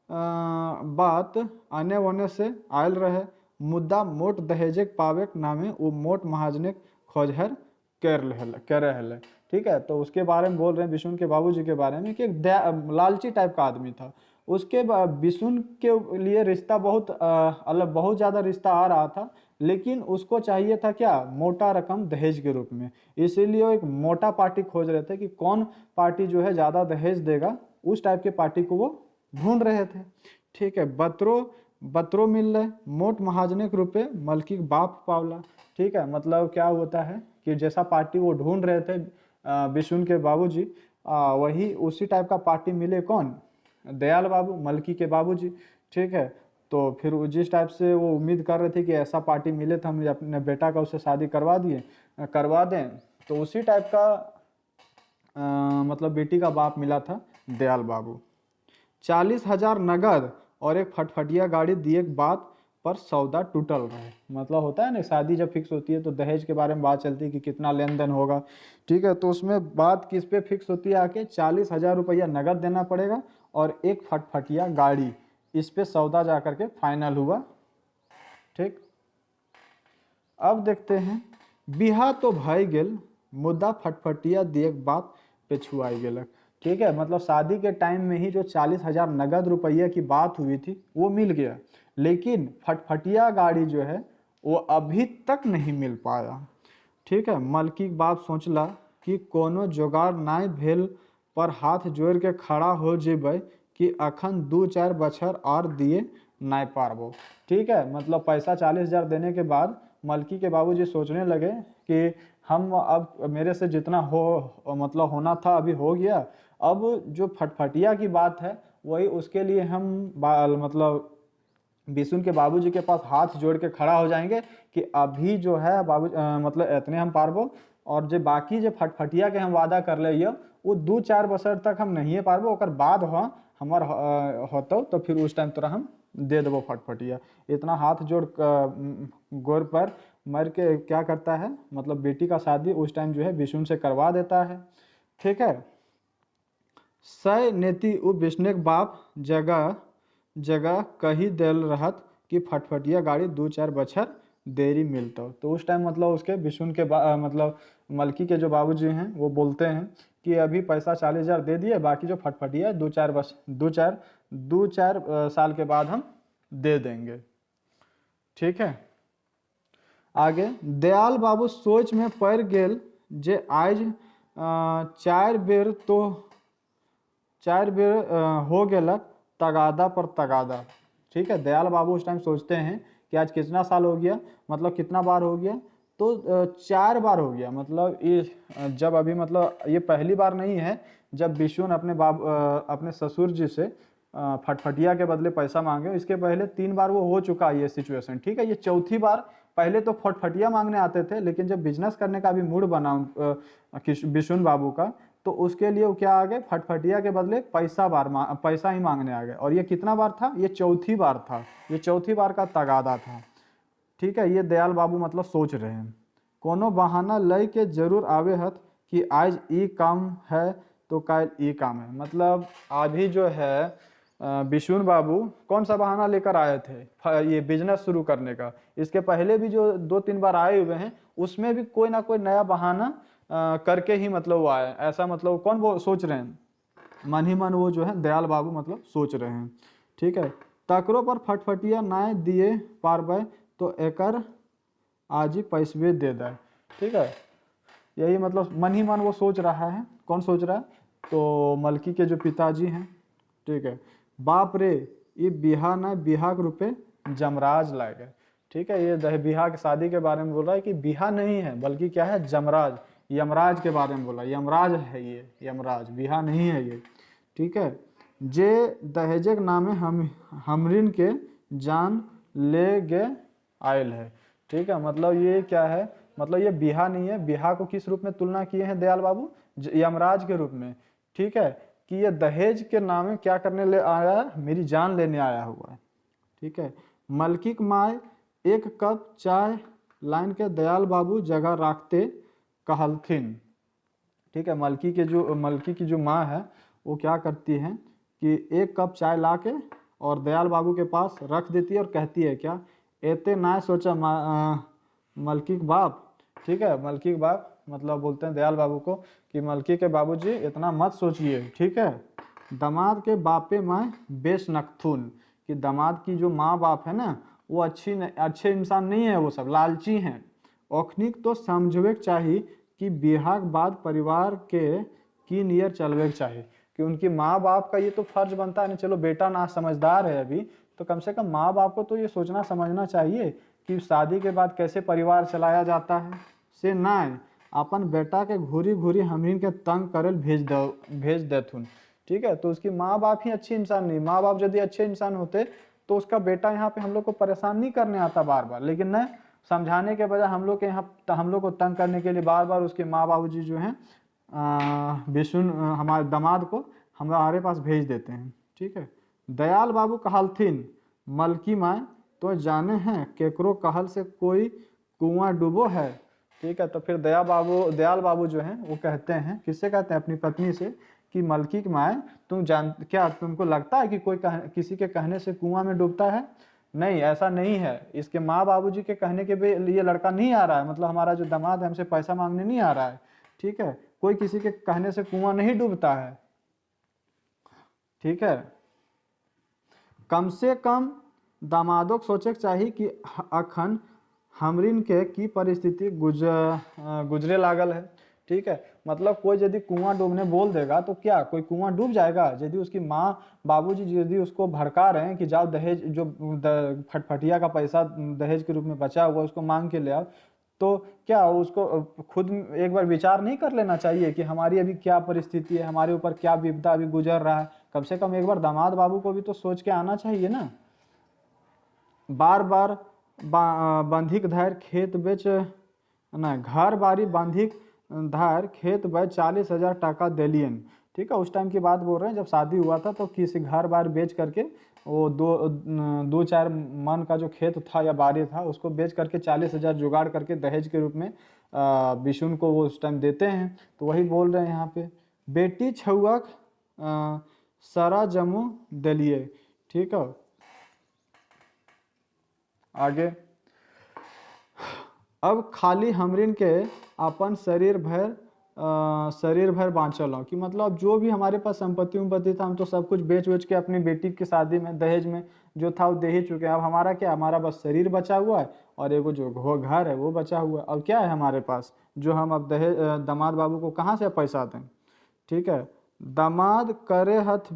बात आने वाने से आयल रहे, मुद्दा मोट दहेजेक पावेक नामे वो मोट महाजनेक खोजहर कर रहे। ठीक है, तो उसके बारे में बोल रहे हैं बिशुन के बाबूजी के बारे में कि एक लालची टाइप का आदमी था। उसके बिशुन के लिए रिश्ता बहुत अलग, बहुत ज़्यादा रिश्ता आ रहा था, लेकिन उसको चाहिए था क्या, मोटा रकम दहेज के रूप में। इसीलिए वो एक मोटा पार्टी खोज रहे थे कि कौन पार्टी जो है ज़्यादा दहेज देगा, उस टाइप के पार्टी को वो ढूंढ रहे थे। ठीक है, बतरो मिल रहे मोट महाजने के रूपे मलकी बाप पावला। ठीक है, मतलब क्या होता है कि जैसा पार्टी वो ढूंढ रहे थे बिशुन के बाबूजी, वही उसी टाइप का पार्टी मिले कौन, दयाल बाबू, मलकी के बाबूजी। ठीक है, तो फिर जिस टाइप से वो उम्मीद कर रहे थे कि ऐसा पार्टी मिले तो हम अपने बेटा का उससे शादी करवा दें, तो उसी टाइप का मतलब बेटी का बाप मिला था दयाल बाबू। 40,000 नगद और एक फटफटिया गाड़ी दिए बात पर सौदा टूटल रहे। मतलब होता है ना, शादी जब फिक्स होती है तो दहेज के बारे में बात चलती है कि कितना लेन देन होगा। ठीक है, तो उसमें बात किस पे फिक्स होती है आके, 40,000 रुपया नगद देना पड़ेगा और एक फटफटिया गाड़ी, इस पे सौदा जा करके फाइनल हुआ। ठीक, अब देखते हैं, बिहा तो भाई गेल मुद्दा फटफटिया दिए बात पे छुआई गेलक। ठीक है, मतलब शादी के टाइम में ही जो 40,000 नगद रुपये की बात हुई थी वो मिल गया, लेकिन फटफटिया गाड़ी जो है वो अभी तक नहीं मिल पाया। ठीक है, मलकी बाप सोचला कि कोनो जोगाड़ नाई भेल पर हाथ जोड़ के खड़ा हो जेबै कि अखन 2-4 बछर और दिए नाई पारबो। ठीक है, मतलब पैसा 40,000 देने के बाद मलकी के बाबूजी सोचने लगे कि हम अब मेरे से जितना हो मतलब होना था अभी हो गया, अब जो फटफटिया की बात है वही उसके लिए हम मतलब बिशुन के बाबूजी के पास हाथ जोड़ के खड़ा हो जाएंगे कि अभी जो है बाबू मतलब इतने हम पारबो, और जो बाकी जो फटफटिया के हम वादा कर ले वो 2-4 बरस तक हम नहीं पारबो, ओकर बाद हमार होतो तो फिर उस टाइम तोरा हम दे देबो फटफटिया। इतना हाथ जोड़ गोर पर मर के क्या करता है, मतलब बेटी का शादी उस टाइम जो है बिशुन से करवा देता है। ठीक है, सय नेति उ बिश्नेक बाप जगह जगह कही देल रहत कि फटफटिया गाड़ी 2-4 बछर देरी मिलता। तो उस टाइम मतलब उसके बिशुन के मतलब मलकी के जो बाबूजी हैं वो बोलते हैं कि अभी पैसा 40,000 दे दिए, बाकी जो फटफटिया है 2-4 साल के बाद हम दे देंगे। ठीक है, आगे दयाल बाबू सोच में पड़ गेल जे आज 4 बेर हो गेलक तगादा पर तगादा। ठीक है, दयाल बाबू उस टाइम सोचते हैं कि आज कितना साल हो गया, मतलब कितना बार हो गया, तो 4 बार हो गया। मतलब ये जब अभी मतलब ये पहली बार नहीं है जब बिशुन अपने ससुर जी से फटफटिया के बदले पैसा मांगे, इसके पहले 3 बार वो हो चुका है ये सिचुएशन। ठीक है, ये चौथी बार। पहले तो फटफटिया मांगने आते थे, लेकिन जब बिजनेस करने का भी मूड बना बिशुन बाबू का, तो उसके लिए वो क्या आ गए, फटफटिया के बदले पैसा ही मांगने आ गए। और ये कितना बार था, ये चौथी बार था, ये चौथी बार का तगादा था। ठीक है, ये दयाल बाबू मतलब सोच रहे हैं कोनो बहाना लय के जरूर आवे हत कि आज ई काम है तो कल ई काम है। मतलब अभी जो है बिशुन बाबू कौन सा बहाना लेकर आए थे ये बिजनेस शुरू करने का। इसके पहले भी जो 2-3 बार आए हुए हैं उसमें भी कोई ना कोई नया बहाना करके ही मतलब वो आए। ऐसा मतलब कौन वो सोच रहे हैं, मन ही मन वो जो है दयाल बाबू मतलब सोच रहे हैं। ठीक है, तकरो पर फटफटिया ना दिए पारबे तो एकर आज ही पैसवे दे दे। ठीक है, यही मतलब मन ही मन वो सोच रहा है। कौन सोच रहा है, तो मलकी के जो पिताजी हैं। ठीक है, बाप रे ये बिहा ना बिहा के रूपे जमराज लाए। ठीक है, ये बिहा की शादी के बारे में बोल रहा है कि बिहा नहीं है बल्कि क्या है, जमराज, यमराज के बारे में बोला। यमराज है ये, यमराज, बिहा नहीं है ये। ठीक है, जे दहेजे के नामे हमरिन के जान ले गे आयल है। ठीक है, मतलब ये क्या है, मतलब ये बिहा नहीं है। बिहा को किस रूप में तुलना किए हैं दयाल बाबू, यमराज के रूप में। ठीक है, कि ये दहेज के नामे क्या करने ले आया है, मेरी जान लेने आया हुआ है। ठीक है, मलकी माय 1 कप चाय लाइन के दयाल बाबू जगह रखते कहलथिन। ठीक है, मलकी की जो माँ है वो क्या करती है कि 1 कप चाय ला के और दयाल बाबू के पास रख देती है और कहती है क्या, एते ना सोचा मलकी के बाप, ठीक है, मलकी के बाप मतलब बोलते हैं दयाल बाबू को कि मलकी के बाबूजी इतना मत सोचिए, ठीक है। दामाद के बापे माँ बेश नखथुन, कि दामाद की जो माँ बाप है ना वो अच्छे इंसान नहीं है, वो सब लालची हैं। ओखनिक तो समझवे चाहिए कि बिहार के बाद परिवार के की नियर चलवे चाहिए, कि उनकी माँ बाप का ये तो फर्ज बनता है ना, चलो बेटा ना समझदार है अभी, तो कम से कम माँ बाप को तो ये सोचना समझना चाहिए कि शादी के बाद कैसे परिवार चलाया जाता है। से ना अपन बेटा के घूरी घूरी हमरीन के तंग करल भेज देथुन, ठीक है। तो उसकी माँ बाप ही अच्छे इंसान नहीं, माँ बाप यदि अच्छे इंसान होते तो उसका बेटा यहाँ पे हम लोग को परेशान नहीं करने आता बार बार, लेकिन न समझाने के बजाय हम लोग के यहाँ हम लोग को तंग करने के लिए बार बार उसके माँ बाबूजी जो हैं विष्णु हमारे दामाद को हमारे पास भेज देते हैं, ठीक है। दयाल बाबू कहलथिन मलकी माँ तो जाने हैं केकरो कहल से कोई कुआं डूबो है, ठीक है। तो फिर दयाल बाबू जो हैं वो कहते हैं, किससे कहते हैं, अपनी पत्नी से, कि मलकी की माँ क्या तुमको लगता है कि किसी के कहने से कुआं में डूबता है? नहीं, ऐसा नहीं है। इसके माँ बाबूजी के कहने के लिए लड़का नहीं आ रहा है, मतलब हमारा जो दामाद है हमसे पैसा मांगने नहीं आ रहा है, ठीक है। कोई किसी के कहने से कुआं नहीं डूबता है, ठीक है। कम से कम दामादों को सोचे चाहिए कि अखन हमरिन के की परिस्थिति गुजरे लागल है, ठीक है। मतलब कोई यदि कुआं डूबने बोल देगा तो क्या कोई कुआं डूब जाएगा? यदि उसकी माँ बाबूजी यदि उसको भड़का रहे हैं कि जाओ दहेज जो फटफटिया का पैसा दहेज के रूप में बचा हुआ उसको मांग के ले आओ, तो क्या उसको खुद एक बार विचार नहीं कर लेना चाहिए कि हमारी अभी क्या परिस्थिति है, हमारे ऊपर क्या विपदा अभी गुजर रहा है? कम से कम एक बार दामाद बाबू को भी तो सोच के आना चाहिए ना। बार बार बंधिक धार खेत बेच ना घर बारी बंधिक धार खेत बेच 40,000 टाका दिलियन, ठीक है। उस टाइम की बात बोल रहे हैं जब शादी हुआ था, तो किसी घर बार बेच करके वो दो चार मन का जो खेत था या बारी था उसको बेच करके 40,000 जुगाड़ करके दहेज के रूप में विष्णु को वो उस टाइम देते हैं। तो वही बोल रहे हैं यहाँ पे, बेटी छुआक सारा जमू दिलिए, ठीक है। आगे, अब खाली हमरिन के अपन शरीर भर बाँचल हो, कि मतलब जो भी हमारे पास संपत्ति था हम तो सब कुछ बेच वेच के अपनी बेटी की शादी में दहेज में जो था वो दे ही चुके हैं। अब हमारा क्या, हमारा बस शरीर बचा हुआ है और एगो जो घर है वो बचा हुआ है। अब क्या है हमारे पास जो हम अब दामाद बाबू को कहाँ से पैसा दें, ठीक है। दामाद करे हथ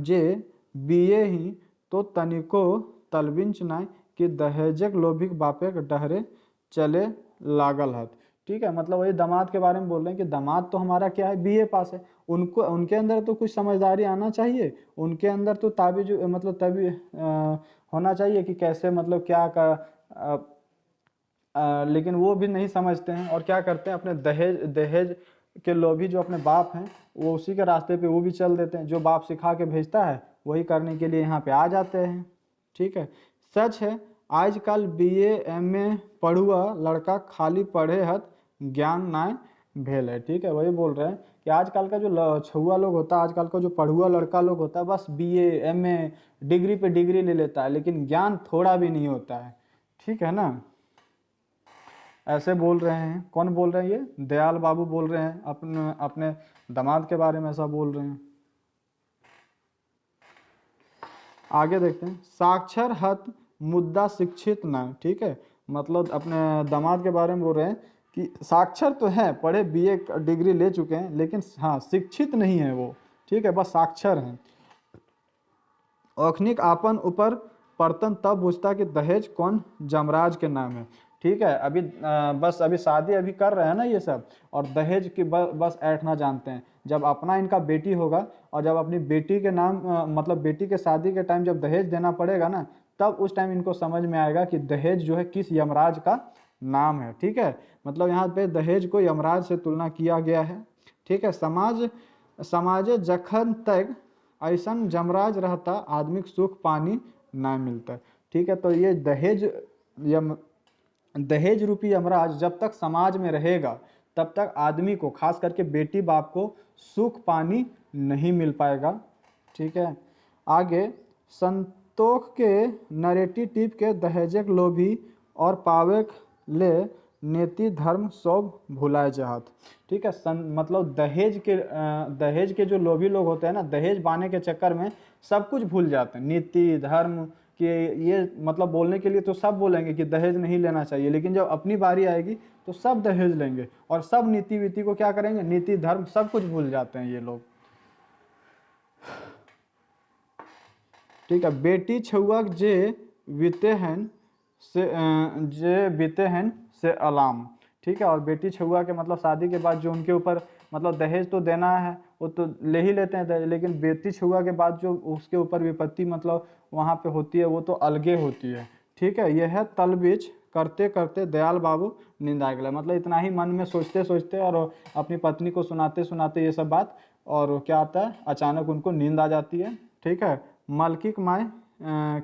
जे बिये ही तो तनिको तलबिंच नाय कि दहेजक लोभिक बापे के डहरे चले लागल हत, ठीक है। मतलब वही दामाद के बारे में बोल रहे हैं कि दामाद तो हमारा क्या है, बीए पास है, उनको उनके अंदर तो कुछ समझदारी आना चाहिए, उनके अंदर तो ताबीज मतलब तभी होना चाहिए कि कैसे मतलब क्या कर लेकिन वो भी नहीं समझते हैं और क्या करते हैं, अपने दहेज के लोभी जो अपने बाप हैं वो उसी के रास्ते पे वो भी चल देते हैं, जो बाप सिखा के भेजता है वही करने के लिए यहाँ पे आ जाते हैं, ठीक है। सच है आजकल बीए एमए पढ़ुआ लड़का खाली पढ़े हत ज्ञान नाय भेल है, ठीक है। वही बोल रहे हैं कि आजकल का जो छुआ लोग होता है, आजकल का जो पढ़ुआ लड़का लोग होता है, बस बीए एमए डिग्री पे डिग्री ले लेता है, लेकिन ज्ञान थोड़ा भी नहीं होता है, ठीक है ना। ऐसे बोल रहे हैं, कौन बोल रहे हैं, ये दयाल बाबू बोल रहे हैं, अपने अपने दामाद के बारे में ऐसा बोल रहे हैं। आगे देखते हैं, साक्षर हत मुद्दा शिक्षित न, ठीक है। मतलब अपने दामाद के बारे में बोल रहे हैं कि साक्षर तो है, पढ़े बीए डिग्री ले चुके हैं, लेकिन हाँ शिक्षित नहीं है वो, ठीक है, बस साक्षर हैं। औखनिक आपन ऊपर बर्तन तब बुझता कि दहेज कौन जमराज के नाम है, ठीक है। अभी बस अभी शादी अभी कर रहे हैं ना ये सब, और दहेज की बस ऐठना जानते हैं। जब अपना इनका बेटी होगा और जब अपनी बेटी के नाम मतलब बेटी के शादी के टाइम जब दहेज देना पड़ेगा ना, तब उस टाइम इनको समझ में आएगा कि दहेज जो है किस यमराज का नाम है, ठीक है। मतलब यहाँ पे दहेज को यमराज से तुलना किया गया है, ठीक है। समाजे जखन तक ऐसा जमराज रहता आदमी को सुख पानी ना मिलता, ठीक है। तो ये दहेज रूपी यमराज जब तक समाज में रहेगा तब तक आदमी को, खास करके बेटी बाप को, सुख पानी नहीं मिल पाएगा, ठीक है। आगे तोख के नरेटी टिप के दहेजक लोभी और पावेक ले नीति धर्म सब भुलाए जात। ठीक है, मतलब दहेज के जो लोभी लोग होते हैं ना, दहेज पाने के चक्कर में सब कुछ भूल जाते हैं, नीति धर्म कि ये मतलब बोलने के लिए तो सब बोलेंगे कि दहेज नहीं लेना चाहिए, लेकिन जब अपनी बारी आएगी तो सब दहेज लेंगे और सब नीति वीति को क्या करेंगे, नीति धर्म सब कुछ भूल जाते हैं ये लोग। ठीक है, बेटी छुआक जे बीते हैं से अलाम। ठीक है, और बेटी छुआ के मतलब शादी के बाद जो उनके ऊपर मतलब दहेज तो देना है वो तो ले ही लेते हैं दहेज, लेकिन बेटी छुआ के बाद जो उसके ऊपर विपत्ति मतलब वहाँ पे होती है वो तो अलगे होती है। ठीक है, यह है तलबीच करते करते दयाल बाबू नींद आ गया। मतलब इतना ही मन में सोचते सोचते और अपनी पत्नी को सुनाते सुनाते ये सब बात, और क्या आता है, अचानक उनको नींद आ जाती है। ठीक है, मलकिक माय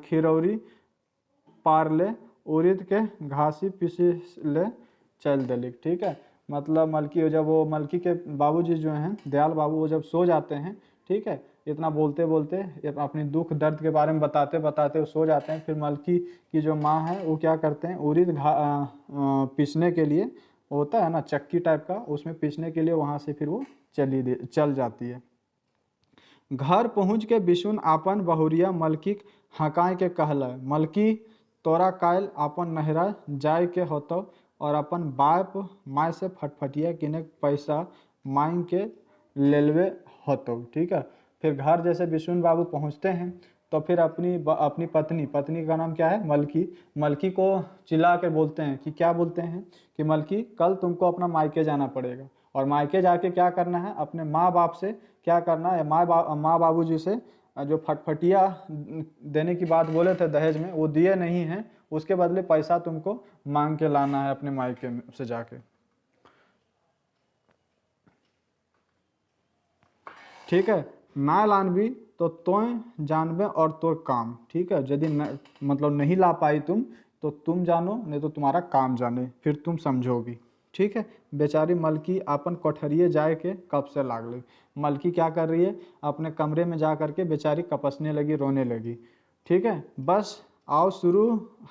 खिरौरी पारले उड़द के घासी पीसी ले चल दलिक। ठीक है, मतलब मलकी के बाबूजी जो हैं दयाल बाबू, वो जब सो जाते हैं, ठीक है, इतना बोलते बोलते अपनी दुख दर्द के बारे में बताते बताते वो सो जाते हैं। फिर मलकी की जो माँ है वो क्या करते हैं, उड़द पीसने के लिए होता है ना चक्की टाइप का, उसमें पीसने के लिए वहाँ से फिर वो चल जाती है। घर पहुँच के बिशुन आपन बहुरिया मलकी हकाय के कहल, मलकी तोरा काल आपन नहरा जाय के होतो और अपन बाप माय से फटफटिया किने पैसा मांग के लेलवे होतो। ठीक है, फिर घर जैसे बिशुन बाबू पहुँचते हैं तो फिर अपनी पत्नी का नाम क्या है, मलकी को चिल्ला के बोलते हैं कि क्या बोलते हैं कि मलकी कल तुमको अपना मायके जाना पड़ेगा, और मायके जाके क्या करना है, अपने माँ बाप से क्या करना है, माँ बाबूजी से जो फटफटिया देने की बात बोले थे दहेज में वो दिए नहीं हैं, उसके बदले पैसा तुमको मांग के लाना है अपने मायके से जाके। ठीक है, ना लानबी तो तोय जानबे और तो काम। ठीक है, यदि मतलब नहीं ला पाई तुम तो तुम जानो, नहीं तो तुम्हारा काम जाने, फिर तुम समझोगी। ठीक है, बेचारी मलकी अपन कोठरिए जाए के कब से लागल। मलकी क्या कर रही है, अपने कमरे में जा करके बेचारी कपसने लगी, रोने लगी। ठीक है, बस आओ शुरू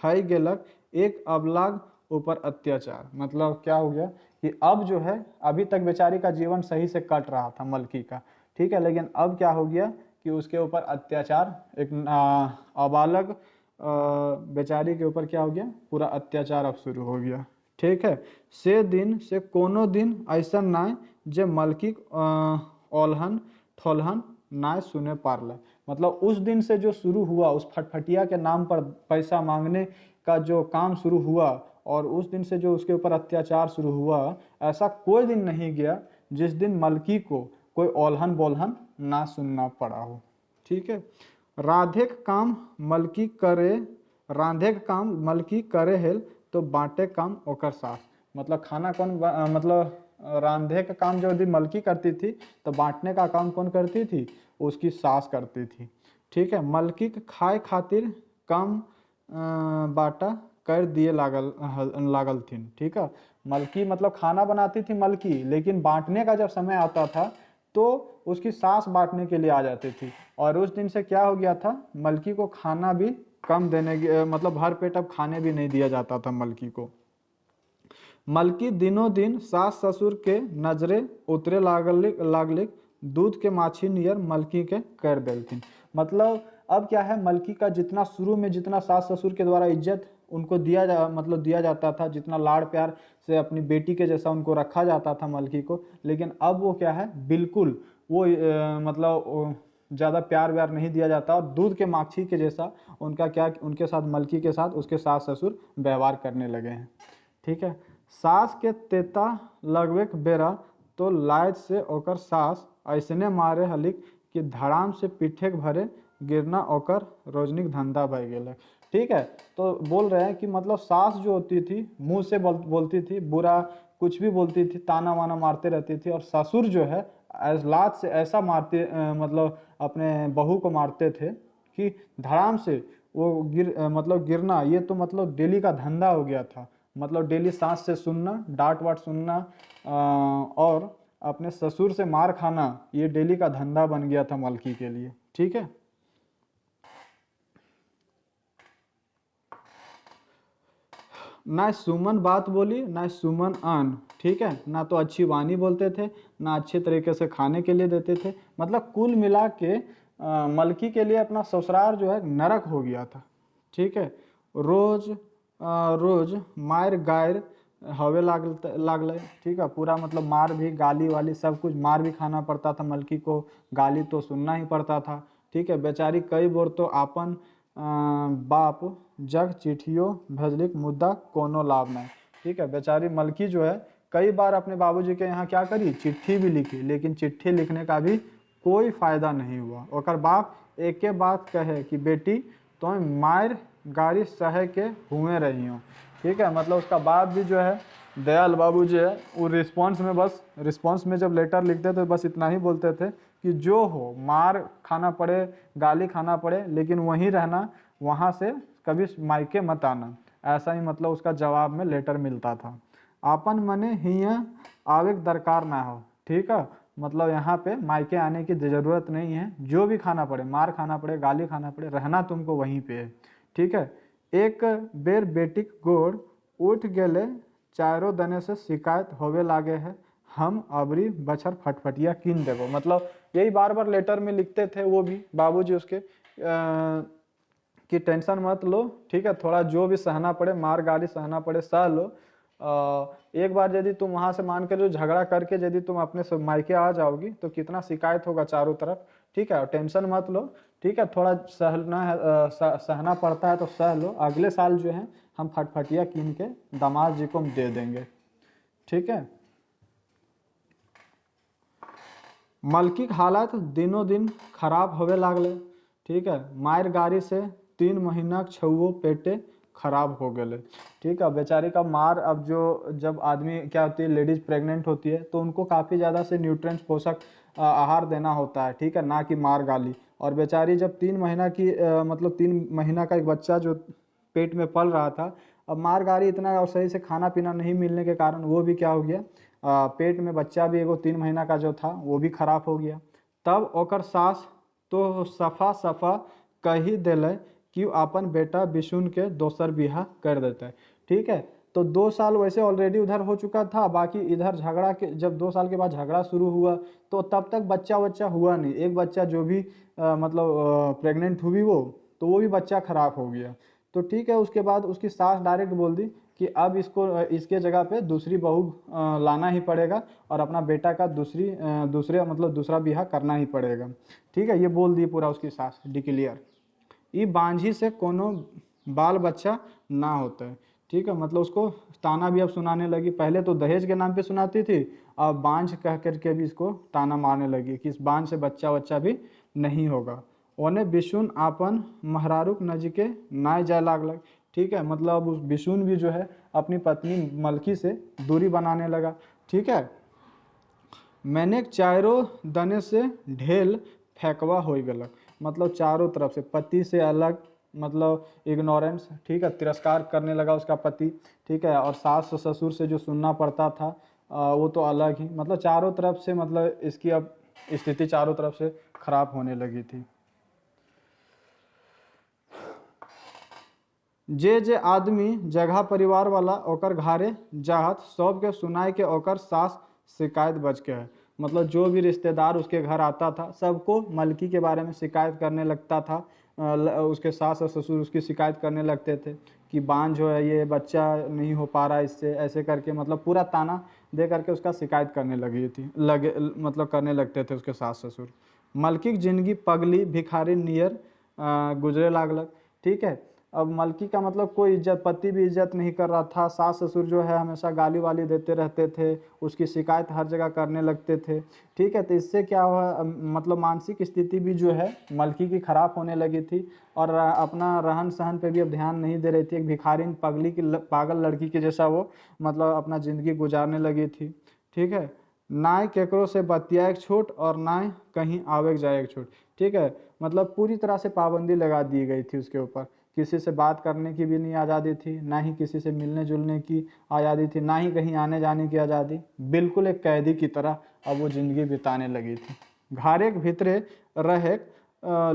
है गेलक एक अबलाग ऊपर अत्याचार। मतलब क्या हो गया कि अब जो है, अभी तक बेचारी का जीवन सही से कट रहा था मलकी का, ठीक है, लेकिन अब क्या हो गया कि उसके ऊपर अत्याचार, एक अबालग बेचारी के ऊपर क्या हो गया, पूरा अत्याचार अब शुरू हो गया। ठीक है, से दिन से कोनो दिन ऐसा ना जे मलकी ओल्हन ठोल्हन ना सुने पारल। मतलब उस दिन से जो शुरू हुआ, उस फटफटिया के नाम पर पैसा मांगने का जो काम शुरू हुआ, और उस दिन से जो उसके ऊपर अत्याचार शुरू हुआ, ऐसा कोई दिन नहीं गया जिस दिन मलकी को कोई ओल्हन बोल्हन ना सुनना पड़ा हो। ठीक है, राधे का काम मलकी करे हेल तो बांटे काम ओकर सास। मतलब खाना कौन मतलब रांधे का काम जो यदि मलकी करती थी तो बांटने का काम कौन करती थी, उसकी सास करती थी। ठीक है, मलकी के खाए खातिर कम बाटा कर दिए लागल थी। ठीक है, मलकी मतलब खाना बनाती थी मलकी, लेकिन बांटने का जब समय आता था तो उसकी सास बांटने के लिए आ जाती थी, और उस दिन से क्या हो गया था, मलकी को खाना भी कम मतलब भर पेट अब खाने भी नहीं दिया जाता था मलकी को। मलकी दिनों दिन सास ससुर के नजरे उतरे लागलिक दूध के माछी नियर मलकी के कर देलथिन। मतलब अब क्या है, मलकी का जितना शुरू में जितना सास ससुर के द्वारा इज्जत उनको दिया जाता था, जितना लाड़ प्यार से अपनी बेटी के जैसा उनको रखा जाता था मलकी को, लेकिन अब वो क्या है, बिल्कुल वो मतलब ज़्यादा प्यार व्यार नहीं दिया जाता, और दूध के माछी के जैसा उनके साथ मलकी के साथ उसके सास ससुर व्यवहार करने लगे हैं। ठीक है, सास के तेता लगवे के बेरा तो लायद से ओकर सास ऐसने मारे हलिक कि धड़ाम से पीठे के भरे गिरना ओकर रोजनिक धंधा बह गया। ठीक है, तो बोल रहे हैं कि मतलब सास जो होती थी मुंह से बोलती थी, बुरा कुछ भी बोलती थी, ताना वाना मारते रहती थी, और ससुर जो है लात से ऐसा मारते मतलब अपने बहू को मारते थे कि धड़ाम से वो मतलब गिरना, ये तो मतलब डेली का धंधा हो गया था। मतलब डेली सास से सुनना, डांट वाट सुनना, और अपने ससुर से मार खाना, ये डेली का धंधा बन गया था मलकी के लिए। ठीक है, ना सुमन बात बोली ना सुमन अन, ठीक है, ना तो अच्छी वाणी बोलते थे ना अच्छे तरीके से खाने के लिए देते थे। मतलब कुल मिला के मलकी के लिए अपना ससुराल जो है नरक हो गया था, ठीक है। रोज रोज मार गायर हवे लागल, ठीक है, पूरा मतलब मार भी, गाली वाली सब कुछ, मार भी खाना पड़ता था मलकी को, गाली तो सुनना ही पड़ता था, ठीक है। बेचारी कई बार तो आपन बाप जग चिट्ठियों भेजलिक मुद्दा कोनो लाभ नहीं, ठीक है। बेचारी मलकी जो है कई बार अपने बाबूजी के यहाँ क्या करी, चिट्ठी भी लिखी, लेकिन चिट्ठी लिखने का भी कोई फायदा नहीं हुआ। ओकर बाप एक बात कहे कि बेटी तो मार गाड़ी सहे के हुए रही हो, ठीक है। मतलब उसका बाप भी जो है दयाल बाबू जो है वो रिस्पॉन्स में, बस रिस्पॉन्स में जब लेटर लिखते थे बस इतना ही बोलते थे कि जो हो, मार खाना पड़े, गाली खाना पड़े, लेकिन वहीं रहना, वहाँ से कभी मायके मत आना। ऐसा ही मतलब उसका जवाब में लेटर मिलता था। आपन मने हिया आवे के दरकार ना हो, ठीक है। मतलब यहाँ पे मायके आने की ज़रूरत नहीं है, जो भी खाना पड़े, मार खाना पड़े, गाली खाना पड़े, रहना तुमको वहीं पे है, ठीक है। एक बेर बेटिक गोड़ उठ गेले, चारों दने से शिकायत होवे लागे है, हम अबरी बछर फटफटिया कीन देगो। मतलब यही बार बार लेटर में लिखते थे वो भी बाबूजी उसके, कि टेंशन मत लो, ठीक है, थोड़ा जो भी सहना पड़े, मार गाली सहना पड़े सह लो। एक बार यदि तुम वहां से मान के जो झगड़ा करके यदि तुम अपने मायके आ जाओगी तो कितना शिकायत होगा चारों तरफ, ठीक है। और टेंशन मत लो, ठीक है, थोड़ा सहना है, सहना पड़ता है तो सह लो, अगले साल जो है हम फटफटिया कीन के दामाद जी को हम दे देंगे, ठीक है। मलकी के हालत दिनों दिन खराब होवे लागले, ठीक है। मार गाड़ी से 3 महीना छुओ पेटे खराब हो गए, ठीक है। बेचारी का मार, अब जो जब आदमी क्या होती है, लेडीज प्रेग्नेंट होती है तो उनको काफ़ी ज़्यादा से न्यूट्रिएंट्स पोषक आहार देना होता है, ठीक है, ना कि मार गाली। और बेचारी जब 3 महीना की मतलब 3 महीना का एक बच्चा जो पेट में पल रहा था, अब मार गाली इतना और सही से खाना पीना नहीं मिलने के कारण वो भी क्या हो गया, पेट में बच्चा भी एगो 3 महीना का जो था वो भी खराब हो गया। तब ओकर सास तो सफा सफा कही दिले कि अपन बेटा बिशुन के दोसर बिहा कर देते, ठीक है। तो 2 साल वैसे ऑलरेडी उधर हो चुका था, बाकी इधर झगड़ा के जब 2 साल के बाद झगड़ा शुरू हुआ तो तब तक बच्चा बच्चा हुआ नहीं। एक बच्चा जो भी मतलब प्रेग्नेंट हुई वो, तो वो भी बच्चा खराब हो गया। तो ठीक है, उसके बाद उसकी सास डायरेक्ट बोल दी कि अब इसको इसके जगह पे दूसरी बहू लाना ही पड़ेगा और अपना बेटा का दूसरे मतलब दूसरा बिहा करना ही पड़ेगा, ठीक है। ये बोल दी पूरा उसकी सास डिक्लेयर। ई बांझी से कोनो बाल बच्चा ना होता है, ठीक है। मतलब उसको ताना भी अब सुनाने लगी, पहले तो दहेज के नाम पे सुनाती थी, अब बांझ कह करके भी इसको ताना मारने लगी कि इस बांझ से बच्चा बच्चा भी नहीं होगा। ओने बिशुन आपन महरारुक नजीके नाय जाए लागलक, ठीक है। मतलब उस बिशुन भी जो है अपनी पत्नी मलकी से दूरी बनाने लगा, ठीक है। मैंने चारों दने से ढेल फेंकवा हो गलक, मतलब चारों तरफ से पति से अलग, मतलब इग्नोरेंस, ठीक है, तिरस्कार करने लगा उसका पति, ठीक है। और सास ससुर से जो सुनना पड़ता था वो तो अलग ही, मतलब चारों तरफ से, मतलब इसकी अब स्थिति चारों तरफ से खराब होने लगी थी। जे जे आदमी जगह परिवार वाला ओकर घरे जाहत सबके सुनाई के ओकर सास शिकायत बच के है। मतलब जो भी रिश्तेदार उसके घर आता था सबको मलकी के बारे में शिकायत करने लगता था, उसके सास और ससुर उसकी शिकायत करने लगते थे कि बांझ जो है, ये बच्चा नहीं हो पा रहा इससे, ऐसे करके मतलब पूरा ताना दे करके उसका शिकायत करने लगी थी, लगे मतलब करने लगते थे उसके सास ससुर। मलकी की जिंदगी पगली भिखारी नियर गुजरे लागलक, ठीक है। अब मलकी का मतलब कोई इज्जत, पति भी इज्जत नहीं कर रहा था, सास ससुर जो है हमेशा गाली वाली देते रहते थे, उसकी शिकायत हर जगह करने लगते थे, ठीक है। तो इससे क्या हुआ, मतलब मानसिक स्थिति भी जो है मलकी की खराब होने लगी थी और अपना रहन सहन पे भी अब ध्यान नहीं दे रही थी। एक भिखारिन पगली की पागल लड़की के जैसा वो मतलब अपना ज़िंदगी गुजारने लगी थी, ठीक है। ना केकरो से बतियाए छूट और ना कहीं आवे जाए छूट, ठीक है। मतलब पूरी तरह से पाबंदी लगा दी गई थी उसके ऊपर, किसी से बात करने की भी नहीं आज़ादी थी, ना ही किसी से मिलने जुलने की आज़ादी थी, ना ही कहीं आने जाने की आज़ादी। बिल्कुल एक कैदी की तरह अब वो ज़िंदगी बिताने लगी थी। घारे के भीतरे रहे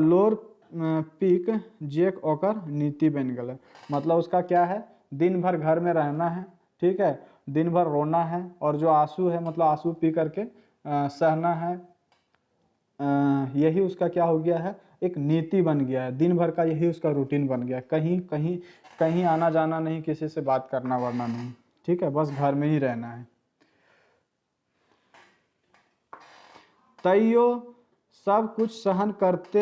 लोर पीक जेक ओकर नीति बन गए। मतलब उसका क्या है, दिन भर घर में रहना है, ठीक है, दिन भर रोना है, और जो आंसू है मतलब आंसू पी करके सहना है। यही उसका क्या हो गया है, एक नीति बन गया है, दिन भर का यही उसका रूटीन बन गया है। कहीं कहीं कहीं आना जाना नहीं, किसी से बात करना वरना नहीं, ठीक है, बस घर में ही रहना है। तैयो सब कुछ सहन करते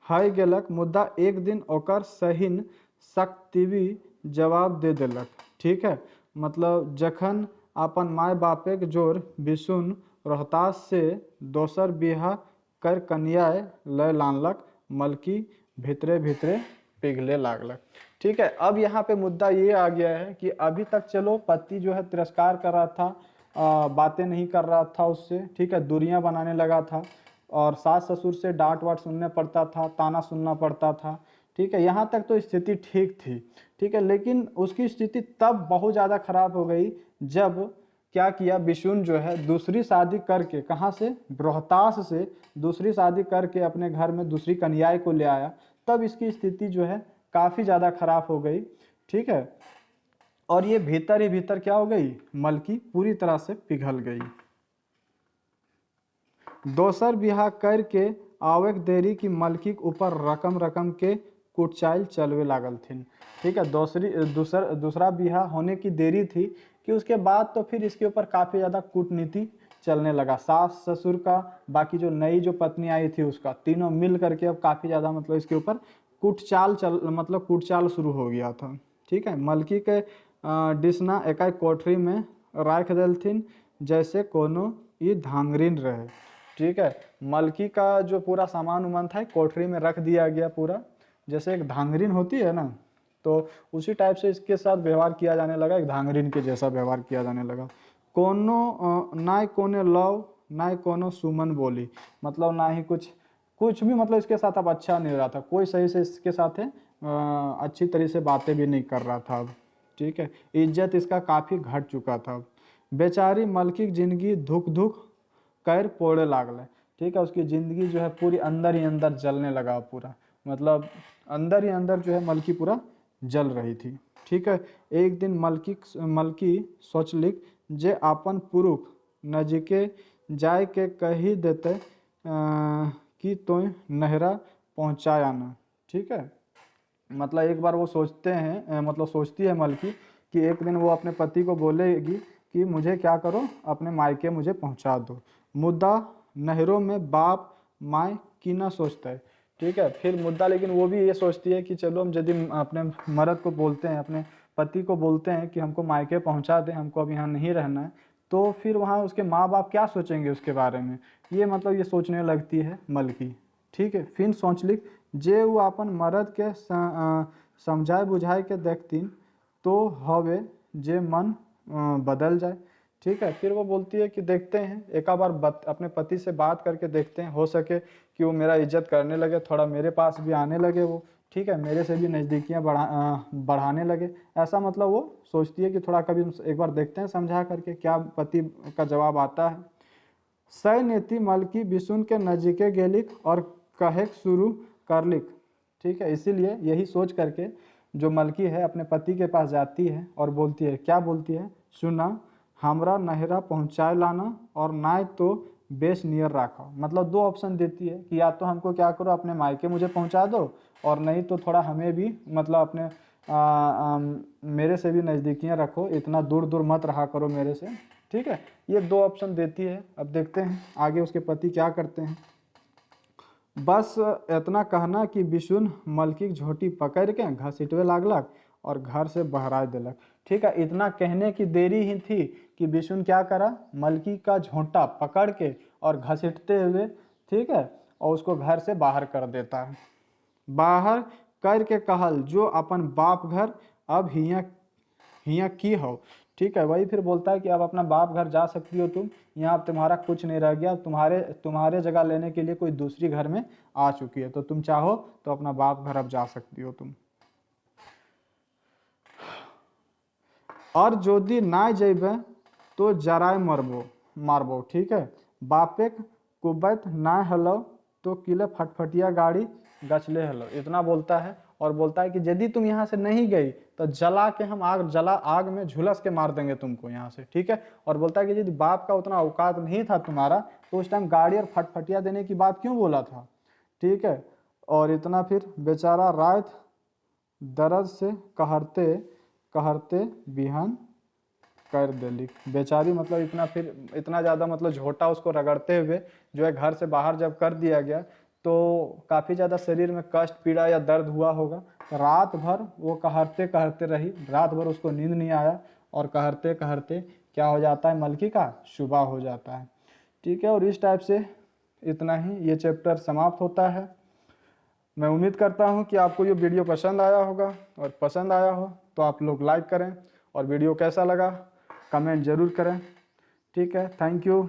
है गेलक, मुद्दा एक दिन ओकर सहिन शक्तिवी जवाब दे देलक, ठीक है। मतलब जखन अपन माय बापेक जोर बिसुन रोहतास से दोसर बिहा कर कन्या लय लानलक, मलकी भितरे भितरे पिघले लागलक, ठीक है। अब यहाँ पे मुद्दा ये आ गया है कि अभी तक चलो पति जो है तिरस्कार कर रहा था, बातें नहीं कर रहा था उससे, ठीक है, दूरियां बनाने लगा था, और सास ससुर से डांट वाट सुनने पड़ता था, ताना सुनना पड़ता था, ठीक है। यहाँ तक तो स्थिति ठीक थी, ठीक है, लेकिन उसकी स्थिति तब बहुत ज़्यादा खराब हो गई जब क्या किया, बिशुन जो है दूसरी शादी करके, कहाँ से, रोहतास से दूसरी शादी करके अपने घर में दूसरी कन्याई को ले आया, तब इसकी स्थिति जो है काफ़ी ज़्यादा खराब हो गई, ठीक है। और ये भीतर ही भीतर क्या हो गई, मलकी पूरी तरह से पिघल गई। दोसर बिहा करके आवेक देरी की मलकी के ऊपर रकम रकम के कुटचाइल चलवे लागल थी, ठीक है। दूसरा बिहा होने की देरी थी कि उसके बाद तो फिर इसके ऊपर काफ़ी ज़्यादा कूटनीति चलने लगा, सास ससुर का, बाकी जो नई जो पत्नी आई थी उसका, तीनों मिल करके अब काफ़ी ज़्यादा मतलब इसके ऊपर कुटचाल शुरू हो गया था, ठीक है। मलकी के डिसना एकाई कोठरी में राख देलथिन जैसे कोनो ये धांगरीन रहे, ठीक है। मलकी का जो पूरा सामान उमान था कोठरी में रख दिया गया पूरा, जैसे एक धांगरीन होती है ना, तो उसी टाइप से इसके साथ व्यवहार किया जाने लगा, एक धांगरीन के जैसा व्यवहार किया जाने लगा। कोनो ना कोने लव ना कोनो सुमन बोली, मतलब ना ही कुछ भी, मतलब इसके साथ अब अच्छा नहीं रहा था, कोई सही से इसके साथ है अच्छी तरह से बातें भी नहीं कर रहा था अब, ठीक है। इज्जत इसका काफ़ी घट चुका था। बेचारी मलकी की जिंदगी धुक धुक कर पोड़े लागल, ठीक है। उसकी ज़िंदगी जो है पूरी अंदर ही अंदर जलने लगा पूरा, मतलब अंदर ही अंदर जो है मलकी पूरा जल रही थी, ठीक है। एक दिन मलकी सोचलिक जे अपन पुरुष नजीके जाय के कही देते कि तो नहरा पहुँचाया ना, ठीक है। मतलब एक बार वो सोचते हैं, मतलब सोचती है मलकी कि एक दिन वो अपने पति को बोलेगी कि मुझे क्या करो, अपने मायके मुझे पहुंचा दो। मुद्दा नहरों में बाप माय की ना सोचता है, ठीक है। फिर मुद्दा लेकिन वो भी ये सोचती है कि चलो हम यदि अपने मर्द को बोलते हैं, अपने पति को बोलते हैं कि हमको मायके पहुंचा दें, हमको अब यहाँ नहीं रहना है, तो फिर वहाँ उसके माँ बाप क्या सोचेंगे उसके बारे में, ये मतलब ये सोचने लगती है मलकी, ठीक है। फिर सोचलिक जे वो अपन मर्द के समझाए बुझाए के देखतीन तो हवे जे मन बदल जाए, ठीक है। फिर वो बोलती है कि देखते हैं, एक बार अपने पति से बात करके देखते हैं, हो सके कि वो मेरा इज्जत करने लगे, थोड़ा मेरे पास भी आने लगे वो, ठीक है, मेरे से भी नज़दीकियाँ बढ़ाने लगे, ऐसा मतलब वो सोचती है कि थोड़ा कभी एक बार देखते हैं समझा करके क्या पति का जवाब आता है। सैन्यति मलकी बिसुन के नजीके गेलिक और कहे शुरू करलिक, ठीक है। इसीलिए यही सोच करके जो मलकी है अपने पति के पास जाती है और बोलती है, क्या बोलती है, सुना हमरा नहरा पहुँचाए लाना और ना तो बेस नियर रखो, मतलब दो ऑप्शन देती है कि या तो हमको क्या करो अपने मायके मुझे पहुँचा दो, और नहीं तो थोड़ा हमें भी मतलब अपने मेरे से भी नज़दीकियाँ रखो, इतना दूर दूर मत रहा करो मेरे से, ठीक है। ये दो ऑप्शन देती है। अब देखते हैं आगे उसके पति क्या करते हैं। बस इतना कहना कि बिशुन मलकी की झोटी पकड़ के घसीटवे लागलक और घर से बहरा दिलक, ठीक है। इतना कहने की देरी ही थी कि बिशुन क्या करा, मलकी का झोंटा पकड़ के और घसीटते हुए, ठीक है, और उसको घर से बाहर कर देता है। बाहर करके कहल जो अपन बाप घर अब हिया की हो, ठीक है। वही फिर बोलता है कि अब अपना बाप घर जा सकती हो तुम, यहाँ अब तुम्हारा कुछ नहीं रह गया, तुम्हारे जगह लेने के लिए कोई दूसरी घर में आ चुकी है, तो तुम चाहो तो अपना बाप घर अब जा सकती हो तुम। और जोदी ना जेबे तो जराए मारबो, ठीक है। बापे कुबैत ना हलो तो किले फटफटिया गाड़ी गचले हलो, इतना बोलता है। और बोलता है कि यदि तुम यहाँ से नहीं गई तो जला के हम आग में झुलस के मार देंगे तुमको यहाँ से, ठीक है। और बोलता है कि यदि बाप का उतना औकात नहीं था तुम्हारा तो उस टाइम गाड़ी और फटफटिया देने की बात क्यों बोला था, ठीक है। और इतना फिर बेचारा रात दर्द से कहरते कहरते बिहान कर देली। बेचारी मतलब इतना फिर इतना ज़्यादा मतलब झोटा उसको रगड़ते हुए जो है घर से बाहर जब कर दिया गया तो काफ़ी ज़्यादा शरीर में कष्ट पीड़ा या दर्द हुआ होगा। रात भर वो कहरते कहरते रही, रात भर उसको नींद नहीं आया और कहरते कहरते क्या हो जाता है, मलकी का सुबह हो जाता है, ठीक है। और इस टाइप से इतना ही ये चैप्टर समाप्त होता है। मैं उम्मीद करता हूँ कि आपको ये वीडियो पसंद आया होगा, और पसंद आया हो तो आप लोग लाइक करें, और वीडियो कैसा लगा कमेंट ज़रूर करें, ठीक है। Thank you.